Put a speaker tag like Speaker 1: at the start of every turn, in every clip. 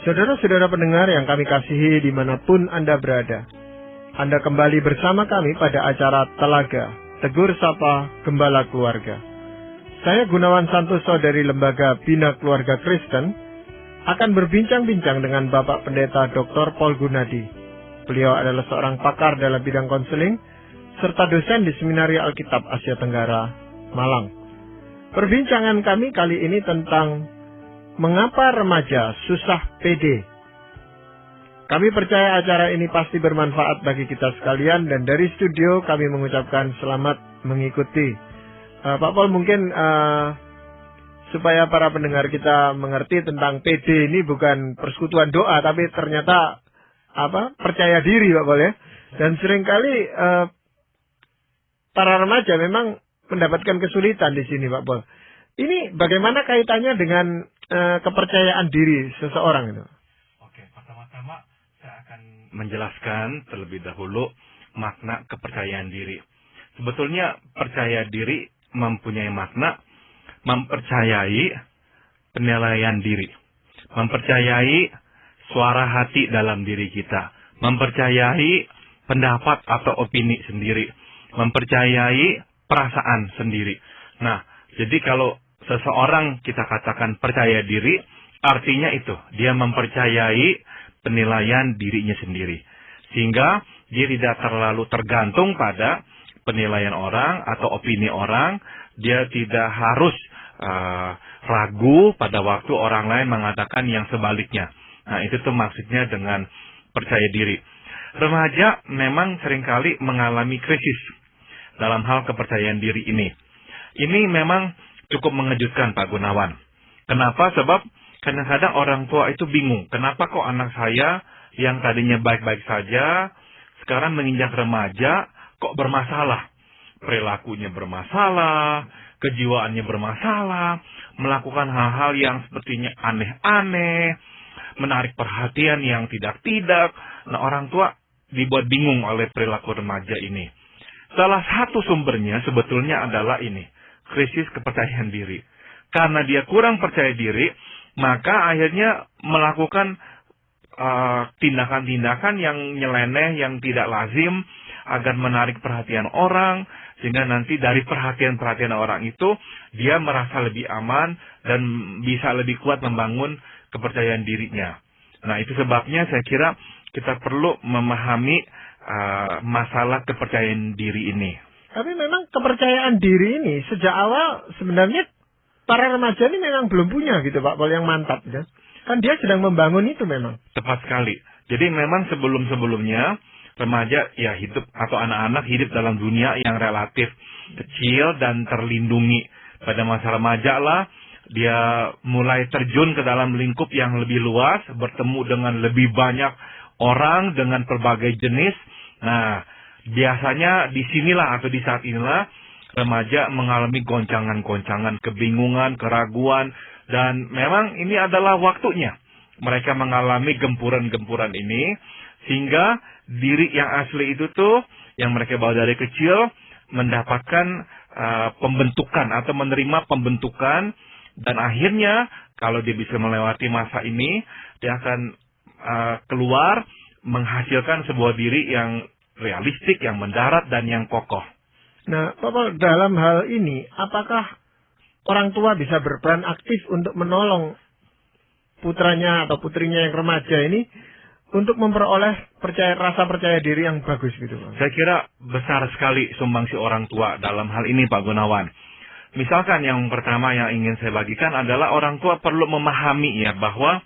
Speaker 1: Saudara-saudara pendengar yang kami kasihi dimanapun Anda berada, Anda kembali bersama kami pada acara Telaga, Tegur Sapa Gembala Keluarga. Saya Gunawan Santoso dari Lembaga Bina Keluarga Kristen akan berbincang-bincang dengan Bapak Pendeta Dr. Paul Gunadi. Beliau adalah seorang pakar dalam bidang konseling, serta dosen di Seminari Alkitab Asia Tenggara, Malang. Perbincangan kami kali ini tentang mengapa remaja susah pede. Kami percaya acara ini pasti bermanfaat bagi kita sekalian, dan dari studio kami mengucapkan selamat mengikuti. Pak Paul, mungkin supaya para pendengar kita mengerti tentang pede ini bukan persekutuan doa, tapi ternyata percaya diri, Pak Paul ya. Dan seringkali para remaja memang mendapatkan kesulitan di sini, Pak Paul. Ini bagaimana kaitannya dengan kepercayaan diri seseorang itu?
Speaker 2: Oke, pertama-tama saya akan menjelaskan terlebih dahulu makna kepercayaan diri. Sebetulnya percaya diri mempunyai makna mempercayai penilaian diri, mempercayai suara hati dalam diri kita, mempercayai pendapat atau opini sendiri, mempercayai perasaan sendiri. Nah, jadi kalau seseorang kita katakan percaya diri, artinya itu, dia mempercayai penilaian dirinya sendiri. Sehingga dia tidak terlalu tergantung pada penilaian orang atau opini orang. Dia tidak harus ragu pada waktu orang lain mengatakan yang sebaliknya. Nah, itu tuh maksudnya dengan percaya diri. Remaja memang seringkali mengalami krisis dalam hal kepercayaan diri ini. Ini memang cukup mengejutkan, Pak Gunawan. Kenapa? Sebab kadang-kadang orang tua itu bingung. Kenapa kok anak saya yang tadinya baik-baik saja, sekarang menginjak remaja, kok bermasalah? Perilakunya bermasalah, kejiwaannya bermasalah, melakukan hal-hal yang sepertinya aneh-aneh, menarik perhatian yang tidak-tidak. Nah, orang tua dibuat bingung oleh perilaku remaja ini. Salah satu sumbernya sebetulnya adalah ini, krisis kepercayaan diri. Karena dia kurang percaya diri, maka akhirnya melakukan tindakan-tindakan yang nyeleneh, yang tidak lazim, agar menarik perhatian orang, sehingga nanti dari perhatian-perhatian orang itu, dia merasa lebih aman dan bisa lebih kuat membangun kepercayaan dirinya. Nah, itu sebabnya saya kira kita perlu memahami masalah kepercayaan diri ini.
Speaker 1: Tapi memang kepercayaan diri ini sejak awal sebenarnya para remaja ini memang belum punya gitu, Pak Paul, yang mantap ya. Kan dia sedang membangun itu memang.
Speaker 2: Tepat sekali. Jadi memang sebelum-sebelumnya remaja ya hidup atau anak-anak hidup dalam dunia yang relatif kecil dan terlindungi. Pada masa remaja lah dia mulai terjun ke dalam lingkup yang lebih luas, bertemu dengan lebih banyak orang dengan berbagai jenis. Nah, biasanya di sinilah atau di saat inilah remaja mengalami goncangan-goncangan, kebingungan, keraguan, dan memang ini adalah waktunya mereka mengalami gempuran-gempuran ini, sehingga diri yang asli itu tuh yang mereka bawa dari kecil mendapatkan pembentukan atau menerima pembentukan, dan akhirnya kalau dia bisa melewati masa ini, dia akan keluar menghasilkan sebuah diri yang realistik, yang mendarat, dan yang kokoh.
Speaker 1: Nah, Bapak, dalam hal ini, apakah orang tua bisa berperan aktif untuk menolong putranya atau putrinya yang remaja ini untuk memperoleh rasa percaya diri yang bagus gitu, Pak?
Speaker 2: Saya kira besar sekali sumbangsi orang tua dalam hal ini, Pak Gunawan. Misalkan yang pertama yang ingin saya bagikan adalah orang tua perlu memahami ya bahwa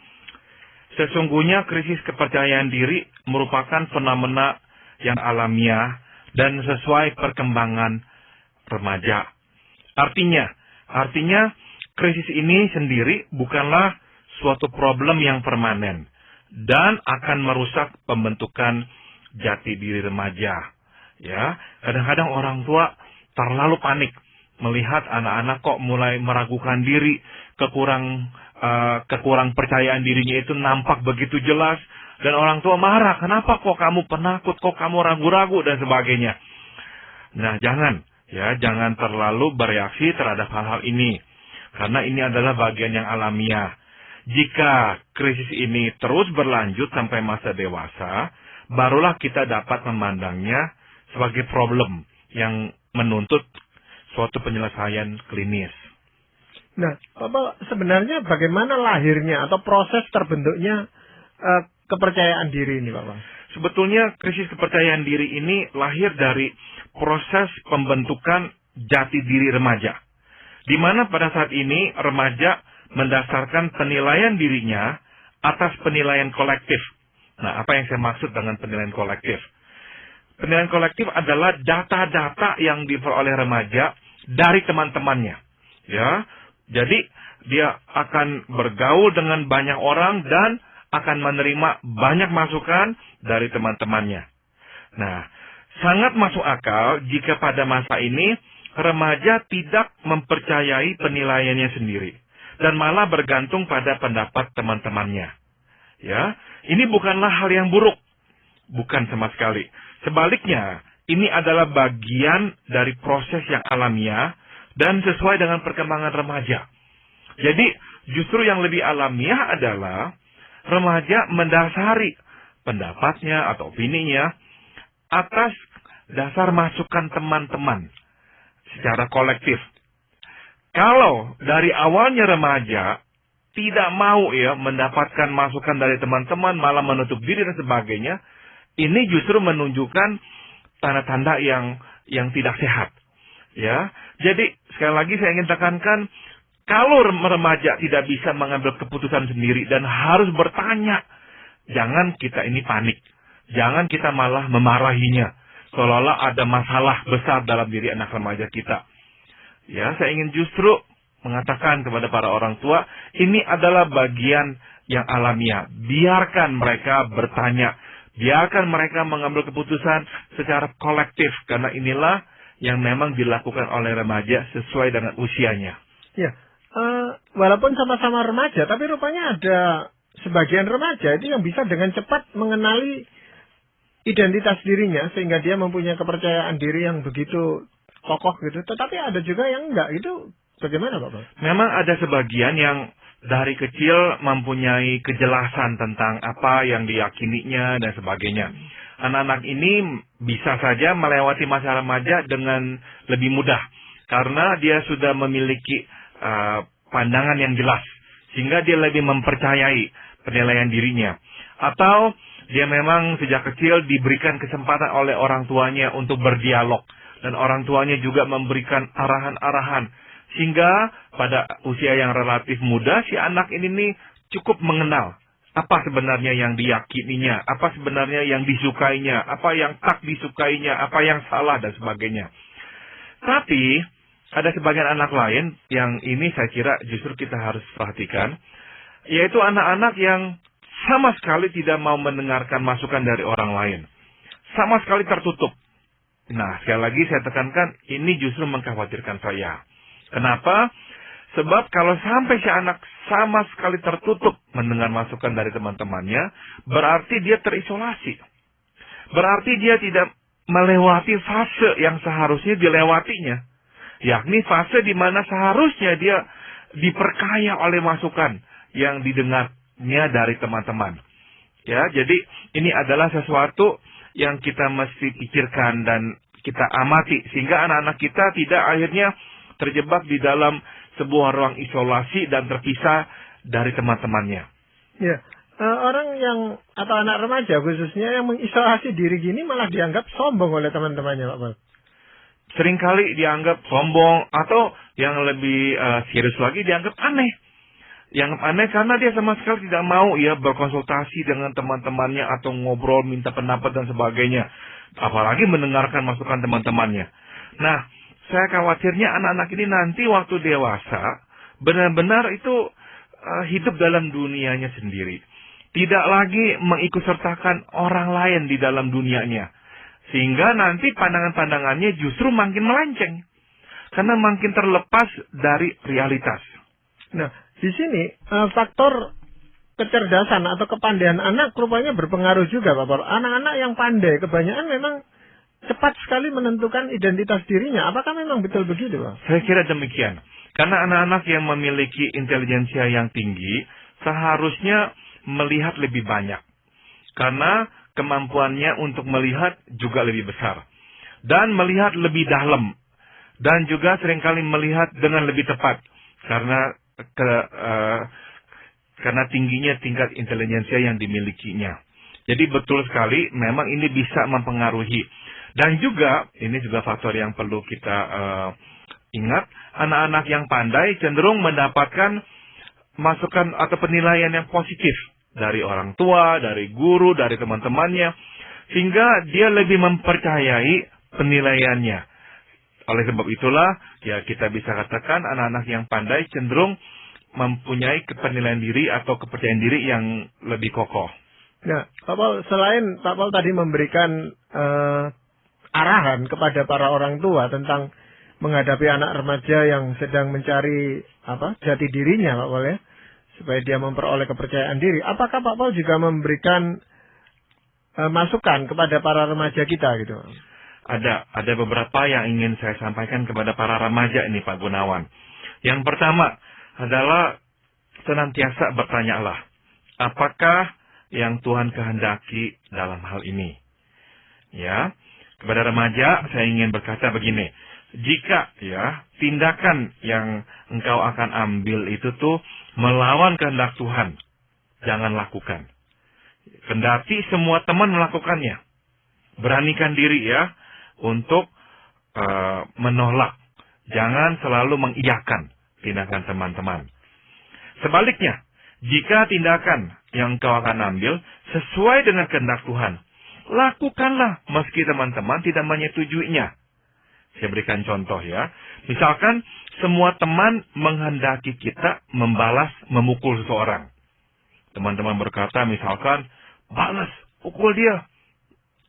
Speaker 2: sesungguhnya krisis kepercayaan diri merupakan fenomena yang alamiah dan sesuai perkembangan remaja. Artinya krisis ini sendiri bukanlah suatu problem yang permanen dan akan merusak pembentukan jati diri remaja. Ya, kadang-kadang orang tua terlalu panik melihat anak-anak kok mulai meragukan diri, kekurang percayaan dirinya itu nampak begitu jelas, dan orang tua marah, kenapa kok kamu penakut, kok kamu ragu-ragu dan sebagainya. Nah, jangan terlalu bereaksi terhadap hal-hal ini, karena ini adalah bagian yang alamiah. Jika krisis ini terus berlanjut sampai masa dewasa, barulah kita dapat memandangnya sebagai problem yang menuntut suatu penyelesaian klinis.
Speaker 1: Nah, Bapak, sebenarnya bagaimana lahirnya atau proses terbentuknya kepercayaan diri ini, Bapak?
Speaker 2: Sebetulnya krisis kepercayaan diri ini lahir dari proses pembentukan jati diri remaja, di mana pada saat ini remaja mendasarkan penilaian dirinya atas penilaian kolektif. Nah, apa yang saya maksud dengan penilaian kolektif? Penilaian kolektif adalah data-data yang diperoleh remaja dari teman-temannya. Ya, jadi dia akan bergaul dengan banyak orang dan akan menerima banyak masukan dari teman-temannya. Nah, sangat masuk akal jika pada masa ini remaja tidak mempercayai penilaiannya sendiri dan malah bergantung pada pendapat teman-temannya. Ya, ini bukanlah hal yang buruk, bukan sama sekali. Sebaliknya, ini adalah bagian dari proses yang alamiah dan sesuai dengan perkembangan remaja. Jadi, justru yang lebih alamiah adalah remaja mendasari pendapatnya atau opininya atas dasar masukan teman-teman secara kolektif. Kalau dari awalnya remaja tidak mau mendapatkan masukan dari teman-teman, malah menutup diri dan sebagainya, ini justru menunjukkan tanda-tanda yang tidak sehat. Ya, jadi sekali lagi saya ingin tekankan, kalau remaja tidak bisa mengambil keputusan sendiri dan harus bertanya, jangan kita ini panik, jangan kita malah memarahinya, seolah-olah ada masalah besar dalam diri anak remaja kita. Ya, saya ingin justru mengatakan kepada para orang tua, ini adalah bagian yang alamiah. Biarkan mereka bertanya, biarkan mereka mengambil keputusan secara kolektif, karena inilah yang memang dilakukan oleh remaja sesuai dengan usianya.
Speaker 1: Ya, walaupun sama-sama remaja, tapi rupanya ada sebagian remaja itu yang bisa dengan cepat mengenali identitas dirinya, sehingga dia mempunyai kepercayaan diri yang begitu kokoh gitu. Tetapi ada juga yang enggak. Itu bagaimana, Bapak?
Speaker 2: Memang ada sebagian yang dari kecil mempunyai kejelasan tentang apa yang diyakininya dan sebagainya. Anak-anak ini bisa saja melewati masa remaja dengan lebih mudah karena dia sudah memiliki pandangan yang jelas, sehingga dia lebih mempercayai penilaian dirinya. Atau dia memang sejak kecil diberikan kesempatan oleh orang tuanya untuk berdialog, dan orang tuanya juga memberikan arahan-arahan, sehingga pada usia yang relatif muda si anak ini nih cukup mengenal apa sebenarnya yang diyakininya, apa sebenarnya yang disukainya, apa yang tak disukainya, apa yang salah dan sebagainya. Tapi ada sebagian anak lain yang ini saya kira justru kita harus perhatikan, yaitu anak-anak yang sama sekali tidak mau mendengarkan masukan dari orang lain, sama sekali tertutup. Nah, sekali lagi saya tekankan, ini justru mengkhawatirkan saya. Kenapa? Sebab kalau sampai si anak sama sekali tertutup mendengar masukan dari teman-temannya, berarti dia terisolasi. Berarti dia tidak melewati fase yang seharusnya dilewatinya. Yakni fase di mana seharusnya dia diperkaya oleh masukan yang didengarnya dari teman-teman. Ya, jadi ini adalah sesuatu yang kita mesti pikirkan dan kita amati, sehingga anak-anak kita tidak akhirnya terjebak di dalam sebuah ruang isolasi dan terpisah dari teman-temannya.
Speaker 1: Ya, orang yang atau anak remaja khususnya yang mengisolasi diri gini malah dianggap sombong oleh teman-temannya, Pak.
Speaker 2: Seringkali dianggap sombong, atau yang lebih serius lagi dianggap aneh. Yang aneh karena dia sama sekali tidak mau berkonsultasi dengan teman-temannya atau ngobrol, minta pendapat dan sebagainya. Apalagi mendengarkan masukan teman-temannya. Nah, saya khawatirnya anak-anak ini nanti waktu dewasa benar-benar itu hidup dalam dunianya sendiri. Tidak lagi mengikutsertakan orang lain di dalam dunianya. Sehingga nanti pandangan-pandangannya justru makin melenceng. Karena makin terlepas dari realitas.
Speaker 1: Nah, di sini faktor kecerdasan atau kepandaian anak rupanya berpengaruh juga, Bapak. Anak-anak yang pandai kebanyakan memang cepat sekali menentukan identitas dirinya. Apakah memang betul begitu, Pak?
Speaker 2: Saya kira demikian. Karena anak-anak yang memiliki intelijensia yang tinggi seharusnya melihat lebih banyak. Karena kemampuannya untuk melihat juga lebih besar. Dan melihat lebih dalam. Dan juga seringkali melihat dengan lebih tepat. Karena tingginya tingkat intelijensia yang dimilikinya. Jadi betul sekali, memang ini bisa mempengaruhi. Dan juga, ini juga faktor yang perlu kita ingat, anak-anak yang pandai cenderung mendapatkan masukan atau penilaian yang positif dari orang tua, dari guru, dari teman-temannya, sehingga dia lebih mempercayai penilaiannya. Oleh sebab itulah, ya kita bisa katakan anak-anak yang pandai cenderung mempunyai penilaian diri atau kepercayaan diri yang lebih kokoh.
Speaker 1: Nah, Pak Paul, selain Pak Paul tadi memberikan arahan kepada para orang tua tentang menghadapi anak remaja yang sedang mencari jati dirinya, Pak Paul ya, supaya dia memperoleh kepercayaan diri. Apakah Pak Paul juga memberikan masukan kepada para remaja kita gitu?
Speaker 2: Ada beberapa yang ingin saya sampaikan kepada para remaja ini, Pak Gunawan. Yang pertama adalah senantiasa bertanyalah, apakah yang Tuhan kehendaki dalam hal ini? Ya, kepada remaja saya ingin berkata begini, jika ya tindakan yang engkau akan ambil itu tuh melawan kehendak Tuhan, jangan lakukan. Kendati semua teman melakukannya, beranikan diri ya untuk menolak. Jangan selalu mengiyakan tindakan teman-teman. Sebaliknya, jika tindakan yang engkau akan ambil sesuai dengan kehendak Tuhan, lakukanlah meski teman-teman tidak menyetujuinya. Saya berikan contoh ya. Misalkan semua teman menghendaki kita memukul seseorang. Teman-teman berkata misalkan, balas, pukul dia.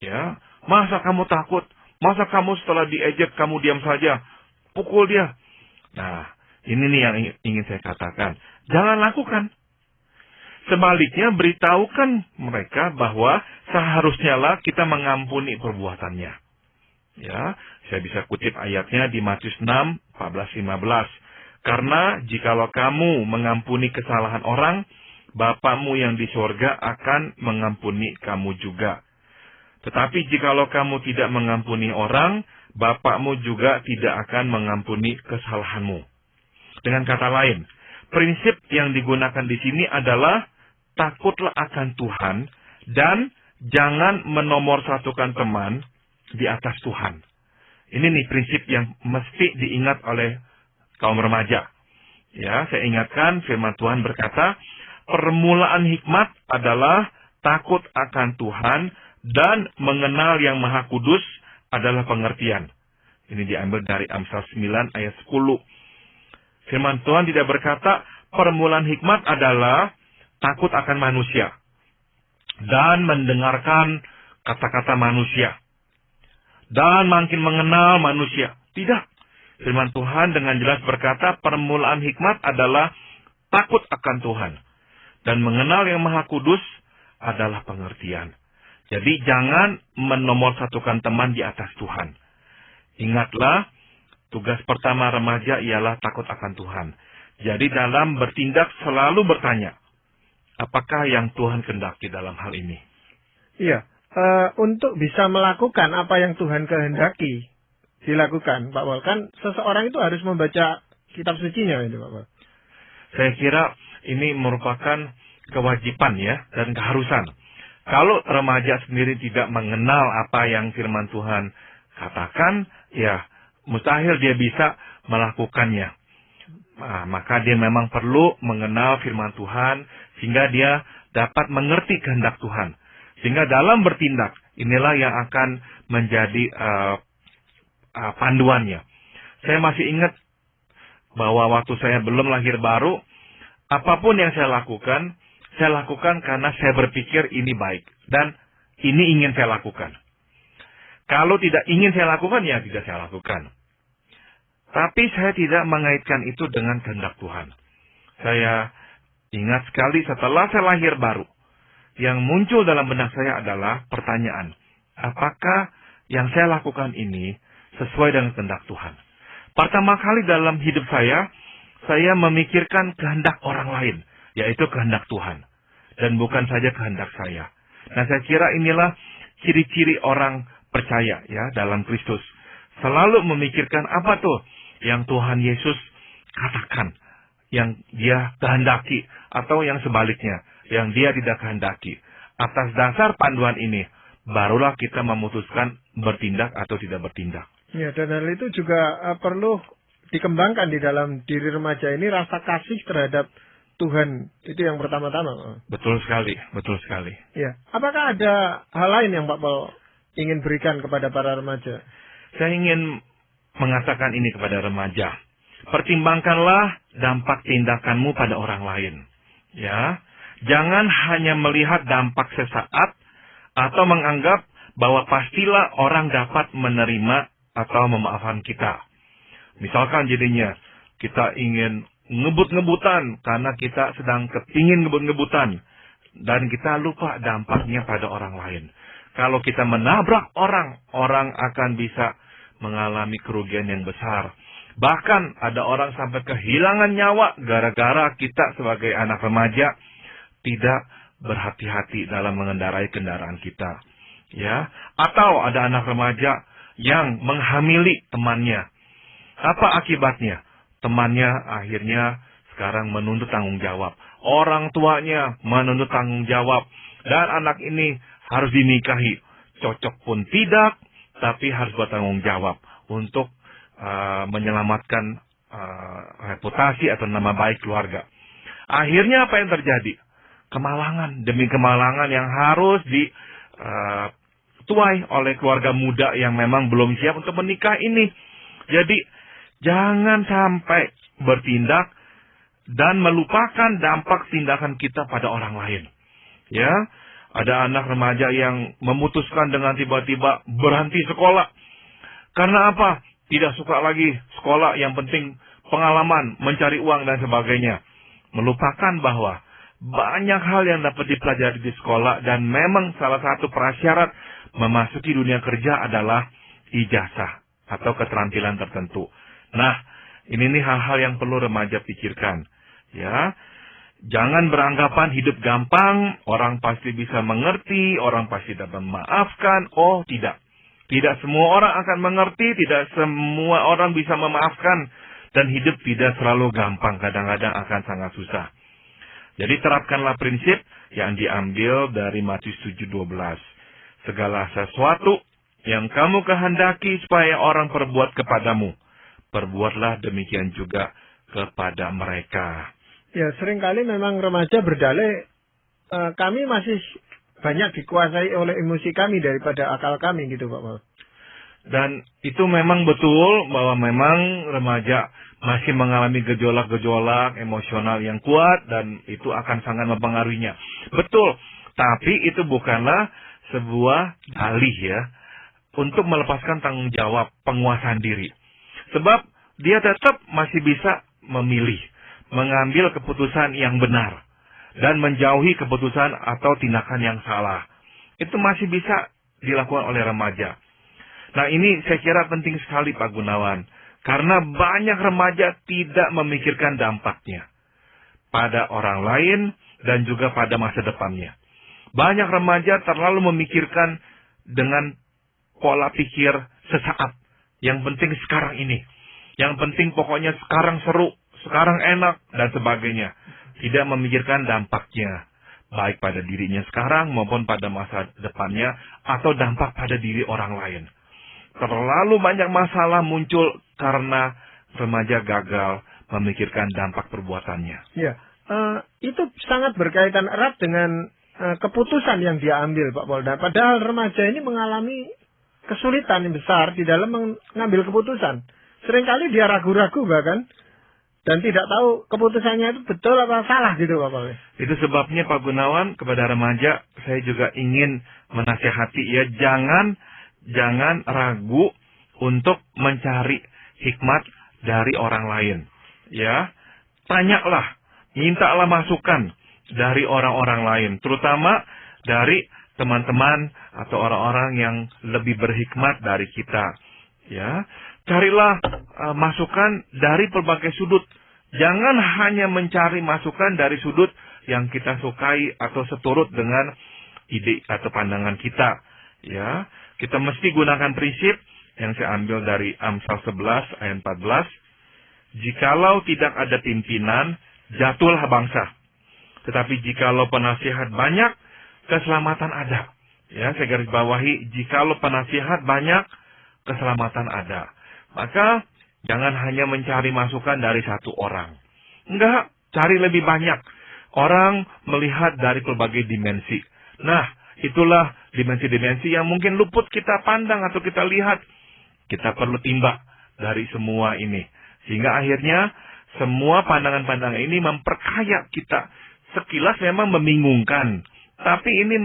Speaker 2: Ya, masa kamu takut? Masa kamu setelah diejek kamu diam saja? Pukul dia. Nah, ini nih yang ingin saya katakan. Jangan lakukan. Sebaliknya, beritahukan mereka bahwa seharusnya lah kita mengampuni perbuatannya. Ya, saya bisa kutip ayatnya di Matius 6, 14-15. Karena jikalau kamu mengampuni kesalahan orang, Bapamu yang di sorga akan mengampuni kamu juga. Tetapi jikalau kamu tidak mengampuni orang, Bapakmu juga tidak akan mengampuni kesalahanmu. Dengan kata lain, prinsip yang digunakan di sini adalah takutlah akan Tuhan dan jangan menomorsatukan teman di atas Tuhan. Ini nih prinsip yang mesti diingat oleh kaum remaja. Ya, saya ingatkan firman Tuhan berkata, permulaan hikmat adalah takut akan Tuhan dan mengenal yang Maha Kudus adalah pengertian. Ini diambil dari Amsal 9 ayat 10. Firman Tuhan tidak berkata permulaan hikmat adalah takut akan manusia dan mendengarkan kata-kata manusia dan makin mengenal manusia. Tidak. Firman Tuhan dengan jelas berkata permulaan hikmat adalah takut akan Tuhan dan mengenal yang Maha Kudus adalah pengertian. Jadi jangan menomorsatukan teman di atas Tuhan. Ingatlah, tugas pertama remaja ialah takut akan Tuhan. Jadi dalam bertindak selalu bertanya, apakah yang Tuhan kehendaki dalam hal ini?
Speaker 1: Iya, untuk bisa melakukan apa yang Tuhan kehendaki dilakukan, Pak Paul. Kan seseorang itu harus membaca kitab sucinya itu, Pak Paul.
Speaker 2: Saya kira ini merupakan kewajiban ya dan keharusan. Kalau remaja sendiri tidak mengenal apa yang firman Tuhan katakan, ya mustahil dia bisa melakukannya. Nah, maka dia memang perlu mengenal firman Tuhan sehingga dia dapat mengerti kehendak Tuhan. Sehingga dalam bertindak, inilah yang akan menjadi panduannya. Saya masih ingat bahwa waktu saya belum lahir baru, apapun yang saya lakukan karena saya berpikir ini baik. Dan ini ingin saya lakukan. Kalau tidak ingin saya lakukan, ya tidak saya lakukan. Tapi saya tidak mengaitkan itu dengan kehendak Tuhan. Saya ingat sekali setelah saya lahir baru, yang muncul dalam benak saya adalah pertanyaan, apakah yang saya lakukan ini sesuai dengan kehendak Tuhan? Pertama kali dalam hidup saya memikirkan kehendak orang lain. yaitu kehendak Tuhan. Dan bukan saja kehendak saya. Nah, saya kira inilah ciri-ciri orang percaya ya dalam Kristus. Selalu memikirkan apa tuh yang Tuhan Yesus katakan, yang dia kehendaki, atau yang sebaliknya, yang dia tidak kehendaki. Atas dasar panduan ini, barulah kita memutuskan bertindak atau tidak bertindak.
Speaker 1: Ya, dan hal itu juga perlu dikembangkan di dalam diri remaja ini, rasa kasih terhadap Tuhan. Itu yang pertama-tama.
Speaker 2: Betul sekali, betul sekali.
Speaker 1: Ya, apakah ada hal lain yang Pak Paul ingin berikan kepada para remaja?
Speaker 2: Saya ingin mengatakan ini kepada remaja. Pertimbangkanlah dampak tindakanmu pada orang lain. Ya, jangan hanya melihat dampak sesaat atau menganggap bahwa pastilah orang dapat menerima atau memaafkan kita. Misalkan jadinya kita ingin ngebut-ngebutan karena kita sedang kepingin ngebut-ngebutan dan kita lupa dampaknya pada orang lain. Kalau kita menabrak orang, orang akan bisa mengalami kerugian yang besar. Bahkan ada orang sampai kehilangan nyawa gara-gara kita sebagai anak remaja tidak berhati-hati dalam mengendarai kendaraan kita. Ya, atau ada anak remaja yang menghamili temannya. Apa akibatnya? Temannya akhirnya sekarang menuntut tanggung jawab. Orang tuanya menuntut tanggung jawab. Dan anak ini harus dinikahi. Cocok pun tidak, tapi harus bertanggung jawab untuk menyelamatkan reputasi atau nama baik keluarga. Akhirnya apa yang terjadi? Kemalangan demi kemalangan yang harus dituai oleh keluarga muda yang memang belum siap untuk menikah ini. Jadi jangan sampai bertindak dan melupakan dampak tindakan kita pada orang lain. Ya, ada anak remaja yang memutuskan dengan tiba-tiba berhenti sekolah. Karena apa? Tidak suka lagi sekolah, yang penting pengalaman, mencari uang dan sebagainya. Melupakan bahwa banyak hal yang dapat dipelajari di sekolah dan memang salah satu prasyarat memasuki dunia kerja adalah ijazah atau keterampilan tertentu. Nah, ini nih hal-hal yang perlu remaja pikirkan. Ya, jangan beranggapan hidup gampang, orang pasti bisa mengerti, orang pasti dapat memaafkan. Oh, tidak. Tidak semua orang akan mengerti, tidak semua orang bisa memaafkan. Dan hidup tidak selalu gampang, kadang-kadang akan sangat susah. Jadi terapkanlah prinsip yang diambil dari Matius 7:12. Segala sesuatu yang kamu kehendaki supaya orang perbuat kepadamu, perbuatlah demikian juga kepada mereka.
Speaker 1: Ya, seringkali memang remaja berdalih, kami masih banyak dikuasai oleh emosi kami daripada akal kami gitu Pak Paul.
Speaker 2: Dan itu memang betul bahwa memang remaja masih mengalami gejolak-gejolak emosional yang kuat dan itu akan sangat mempengaruhinya. Betul, tapi itu bukanlah sebuah dalih ya untuk melepaskan tanggung jawab penguasaan diri. Sebab dia tetap masih bisa memilih, mengambil keputusan yang benar dan menjauhi keputusan atau tindakan yang salah. Itu masih bisa dilakukan oleh remaja. Nah, ini saya kira penting sekali Pak Gunawan. Karena banyak remaja tidak memikirkan dampaknya pada orang lain dan juga pada masa depannya. Banyak remaja terlalu memikirkan dengan pola pikir sesaat. Yang penting sekarang ini. Yang penting pokoknya sekarang seru, sekarang enak, dan sebagainya. Tidak memikirkan dampaknya. Baik pada dirinya sekarang maupun pada masa depannya atau dampak pada diri orang lain. Terlalu banyak masalah muncul karena remaja gagal memikirkan dampak perbuatannya.
Speaker 1: Ya, itu sangat berkaitan erat dengan keputusan yang dia ambil Pak Polda. Padahal remaja ini mengalami kesulitan yang besar di dalam mengambil keputusan. Seringkali dia ragu-ragu bahkan dan tidak tahu keputusannya itu betul atau salah gitu Pak Polda.
Speaker 2: Itu sebabnya Pak Gunawan, kepada remaja saya juga ingin menasihati ya, jangan ragu untuk mencari hikmat dari orang lain. Ya, tanyalah, mintalah masukan dari orang-orang lain, terutama dari teman-teman atau orang-orang yang lebih berhikmat dari kita. Ya, carilah masukan dari berbagai sudut. Jangan hanya mencari masukan dari sudut yang kita sukai atau seturut dengan ide atau pandangan kita. Ya, kita mesti gunakan prinsip yang saya ambil dari Amsal 11 ayat 14. Jikalau tidak ada pimpinan, jatuhlah bangsa. Tetapi jikalau penasihat banyak, keselamatan ada. Ya, saya garis bawahi, jikalau penasihat banyak, keselamatan ada. Maka jangan hanya mencari masukan dari satu orang. Enggak, cari lebih banyak. Orang melihat dari berbagai dimensi. Nah, itulah dimensi-dimensi yang mungkin luput kita pandang atau kita lihat. Kita perlu timbang dari semua ini. Sehingga akhirnya semua pandangan-pandangan ini memperkaya kita. Sekilas memang membingungkan. Tapi ini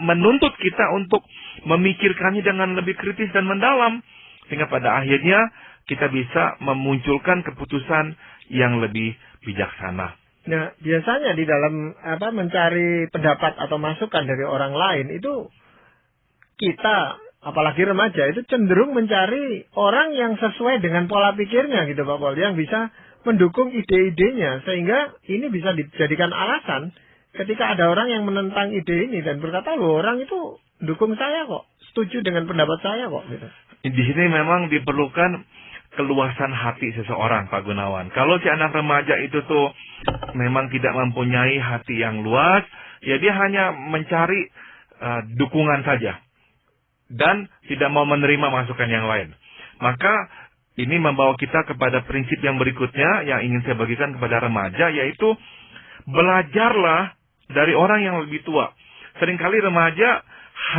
Speaker 2: menuntut kita untuk memikirkannya dengan lebih kritis dan mendalam. Sehingga pada akhirnya kita bisa memunculkan keputusan yang lebih bijaksana.
Speaker 1: Nah, biasanya di dalam mencari pendapat atau masukan dari orang lain itu kita, apalagi remaja, itu cenderung mencari orang yang sesuai dengan pola pikirnya gitu Pak Paul, yang bisa mendukung ide-idenya, sehingga ini bisa dijadikan alasan ketika ada orang yang menentang ide ini dan berkata, loh orang itu dukung saya kok, setuju dengan pendapat saya kok gitu.
Speaker 2: Di sini memang diperlukan keluasan hati seseorang, Pak Gunawan. Kalau si anak remaja itu tuh memang tidak mempunyai hati yang luas, ya dia hanya mencari dukungan saja dan tidak mau menerima masukan yang lain. Maka ini membawa kita kepada prinsip yang berikutnya yang ingin saya bagikan kepada remaja, yaitu belajarlah dari orang yang lebih tua. Seringkali remaja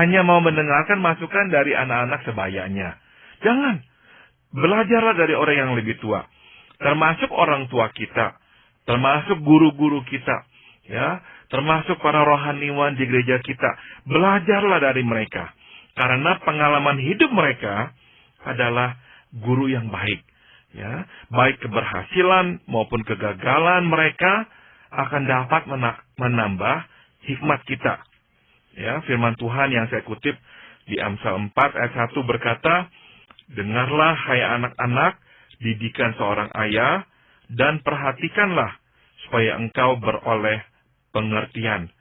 Speaker 2: hanya mau mendengarkan masukan dari anak-anak sebayanya. Jangan. Belajarlah dari orang yang lebih tua. Termasuk orang tua kita. Termasuk guru-guru kita. Ya, termasuk para rohaniwan di gereja kita. Belajarlah dari mereka. Karena pengalaman hidup mereka adalah guru yang baik. Ya, baik keberhasilan maupun kegagalan mereka akan dapat menambah hikmat kita. Ya, firman Tuhan yang saya kutip di Amsal 4 ayat 1 berkata, dengarlah hai anak-anak, didikan seorang ayah, dan perhatikanlah supaya engkau beroleh pengertian.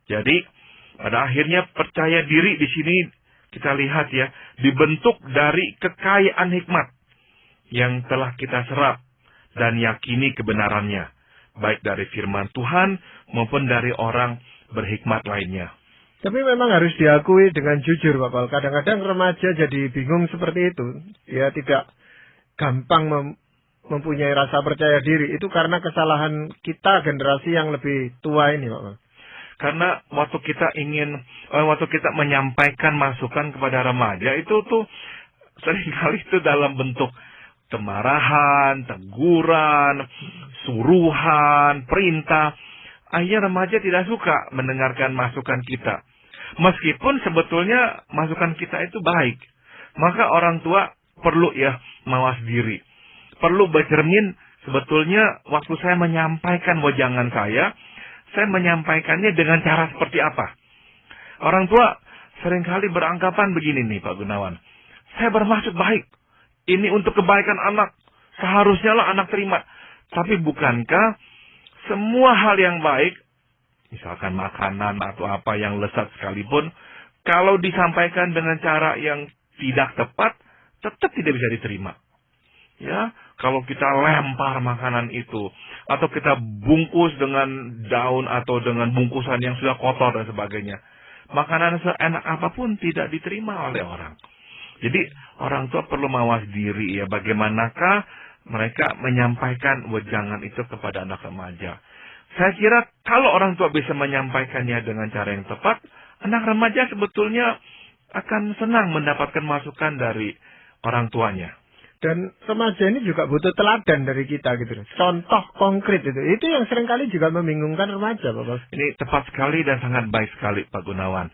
Speaker 2: Jadi, pada akhirnya percaya diri di sini kita lihat ya, dibentuk dari kekayaan hikmat yang telah kita serap dan yakini kebenarannya, baik dari firman Tuhan maupun dari orang berhikmat lainnya.
Speaker 1: Tapi memang harus diakui dengan jujur Pak Paul. Kadang-kadang remaja jadi bingung seperti itu. Ya tidak gampang mempunyai rasa percaya diri. Itu karena kesalahan kita generasi yang lebih tua ini Pak Paul.
Speaker 2: Karena waktu kita menyampaikan masukan kepada remaja itu tuh seringkali itu dalam bentuk kemarahan, teguran, suruhan, perintah. Akhirnya remaja tidak suka mendengarkan masukan kita. Meskipun sebetulnya masukan kita itu baik. Maka orang tua perlu ya mawas diri. Perlu bercermin sebetulnya waktu saya menyampaikan wejangan saya menyampaikannya dengan cara seperti apa. Orang tua seringkali beranggapan begini nih Pak Gunawan. Saya bermaksud baik. Ini untuk kebaikan anak. Seharusnya lah anak terima. Tapi bukankah semua hal yang baik, misalkan makanan atau apa yang lezat sekalipun, kalau disampaikan dengan cara yang tidak tepat, tetap tidak bisa diterima. Ya, kalau kita lempar makanan itu, atau kita bungkus dengan daun atau dengan bungkusan yang sudah kotor dan sebagainya, makanan seenak apapun tidak diterima oleh orang. Jadi orang tua perlu mawas diri ya, bagaimanakah mereka menyampaikan wejangan itu kepada anak remaja. Saya kira kalau orang tua bisa menyampaikannya dengan cara yang tepat, anak remaja sebetulnya akan senang mendapatkan masukan dari orang tuanya.
Speaker 1: Dan remaja ini juga butuh teladan dari kita gitu. Contoh konkret itu. Itu yang seringkali juga membingungkan remaja, Bapak.
Speaker 2: Ini tepat sekali dan sangat baik sekali, Pak Gunawan.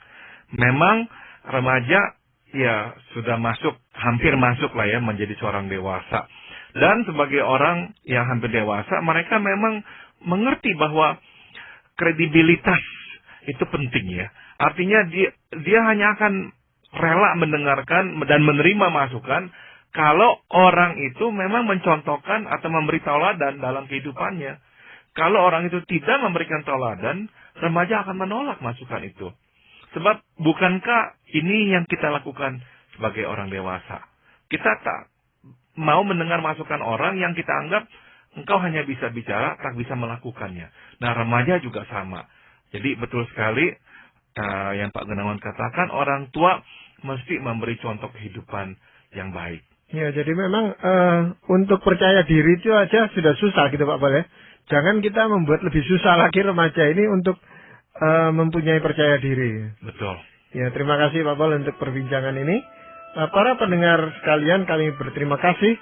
Speaker 2: Memang remaja ya sudah hampir masuk lah ya menjadi seorang dewasa. Dan sebagai orang yang hampir dewasa, mereka memang mengerti bahwa kredibilitas itu penting ya. Artinya dia hanya akan rela mendengarkan dan menerima masukan Kalau orang itu memang mencontohkan atau memberi tauladan dalam kehidupannya. Kalau orang itu tidak memberikan tauladan, remaja akan menolak masukan itu. Sebab bukankah ini yang kita lakukan sebagai orang dewasa? Kita tak mau mendengar masukan orang yang kita anggap engkau hanya bisa bicara, tak bisa melakukannya. Nah, remaja juga sama. Jadi betul sekali yang Pak Gunawan katakan, orang tua mesti memberi contoh kehidupan yang baik.
Speaker 1: Ya, jadi memang untuk percaya diri itu aja sudah susah gitu Pak Bal ya. Jangan kita membuat lebih susah lagi remaja ini untuk mempunyai percaya diri.
Speaker 2: Betul.
Speaker 1: Ya, terima kasih Pak Bal untuk perbincangan ini. Para pendengar sekalian, kami berterima kasih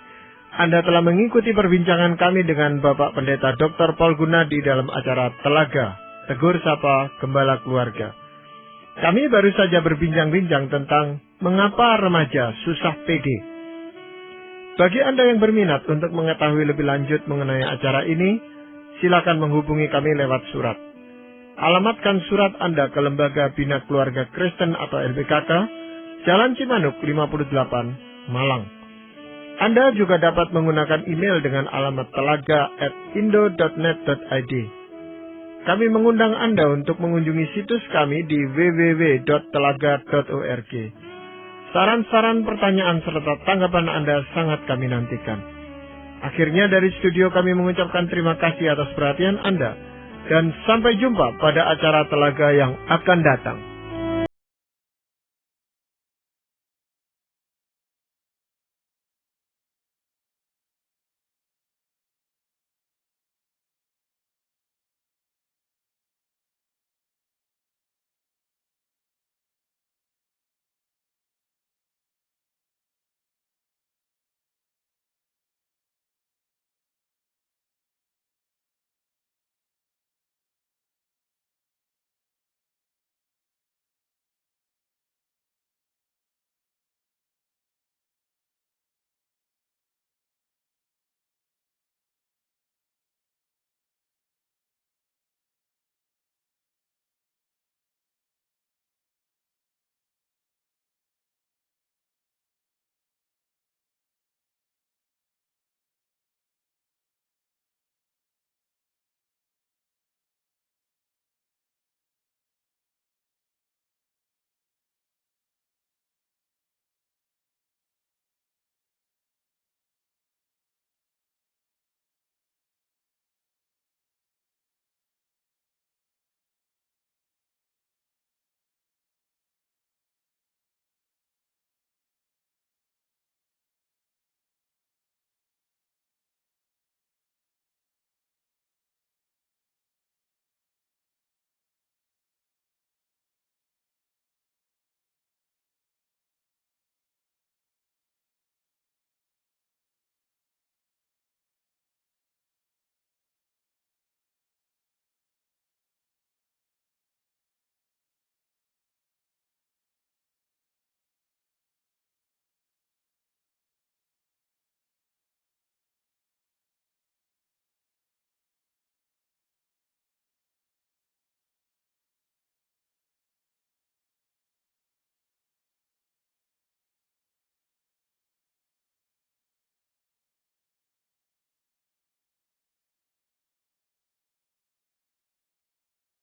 Speaker 1: Anda telah mengikuti perbincangan kami dengan Bapak Pendeta Dr. Paul Gunadi dalam acara Telaga, Tegur Sapa Gembala Keluarga. Kami baru saja berbincang-bincang tentang mengapa remaja susah pede. Bagi Anda yang berminat untuk mengetahui lebih lanjut mengenai acara ini, silakan menghubungi kami lewat surat. Alamatkan surat Anda ke Lembaga Bina Keluarga Kristen atau LBKK, Jalan Cimanuk 58, Malang. Anda juga dapat menggunakan email dengan alamat telaga@indo.net.id. Kami mengundang Anda untuk mengunjungi situs kami di www.telaga.org. Saran-saran, pertanyaan, serta tanggapan Anda sangat kami nantikan. Akhirnya dari studio kami mengucapkan terima kasih atas perhatian Anda. Dan sampai jumpa pada acara Telaga yang akan datang.